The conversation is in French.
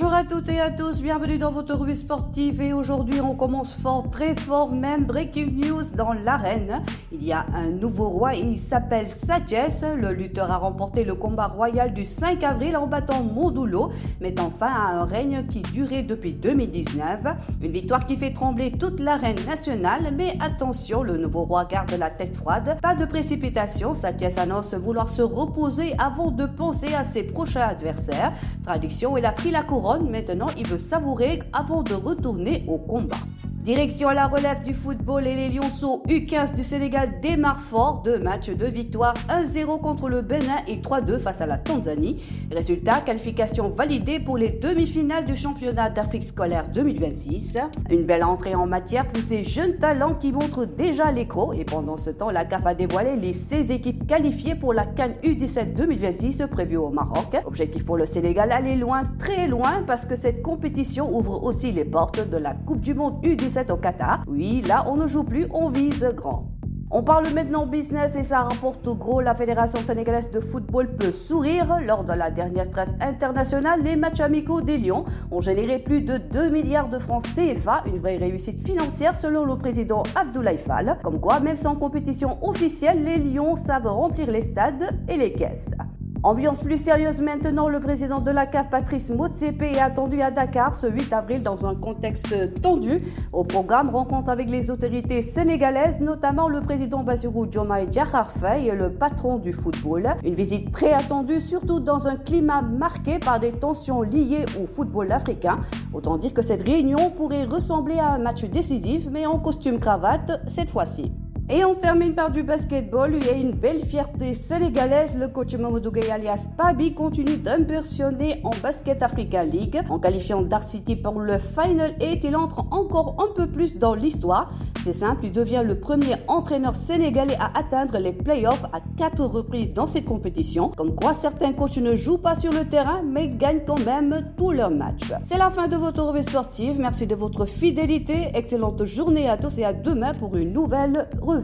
Bonjour à toutes et à tous, bienvenue dans votre revue sportive et aujourd'hui on commence fort, très fort même, breaking news dans l'arène. Il y a un nouveau roi et il s'appelle Sathies. Le lutteur a remporté le combat royal du 5 avril en battant Modulo, mettant fin à un règne qui durait depuis 2019. Une victoire qui fait trembler toute l'arène nationale, mais attention, le nouveau roi garde la tête froide. Pas de précipitation, Sathies annonce vouloir se reposer avant de penser à ses prochains adversaires. Traduction, il a pris la couronne, maintenant il veut savourer avant de retourner au combat. Direction à la relève du football et les Lionceaux U15 du Sénégal démarrent fort. 2 matchs, 2 victoires, 1-0 contre le Bénin et 3-2 face à la Tanzanie. Résultat, qualification validée pour les demi-finales du championnat d'Afrique scolaire 2026. Une belle entrée en matière pour ces jeunes talents qui montrent déjà l'écro. Et pendant ce temps, la CAF a dévoilé les 16 équipes qualifiées pour la CAN U17 2026 prévue au Maroc. Objectif pour le Sénégal, aller loin, très loin, parce que cette compétition ouvre aussi les portes de la Coupe du Monde U17 au Qatar. Oui, là on ne joue plus, on vise grand. On parle maintenant business et ça rapporte au gros. La Fédération sénégalaise de football peut sourire. Lors de la dernière trêve internationale, les matchs amicaux des Lions ont généré plus de 2 milliards de francs CFA, une vraie réussite financière selon le président Abdoulaye Fall. Comme quoi, même sans compétition officielle, les Lions savent remplir les stades et les caisses. Ambiance plus sérieuse maintenant, le président de la CAF, Patrice Motsepe, est attendu à Dakar ce 8 avril dans un contexte tendu. Au programme, rencontre avec les autorités sénégalaises, notamment le président Bassirou Diomaye Diakhar Faye et le patron du football. Une visite très attendue, surtout dans un climat marqué par des tensions liées au football africain. Autant dire que cette réunion pourrait ressembler à un match décisif, mais en costume cravate cette fois-ci. Et on termine par du basketball. Il y a une belle fierté sénégalaise. Le coach Mamadou Gueye alias Pabi continue d'impressionner en Basket Africa League. En qualifiant Dark City pour le Final 8, il entre encore un peu plus dans l'histoire. C'est simple, il devient le premier entraîneur sénégalais à atteindre les playoffs à 4 reprises dans cette compétition. Comme quoi certains coachs ne jouent pas sur le terrain, mais gagnent quand même tous leurs matchs. C'est la fin de votre revue sportive. Merci de votre fidélité. Excellente journée à tous et à demain pour une nouvelle revue.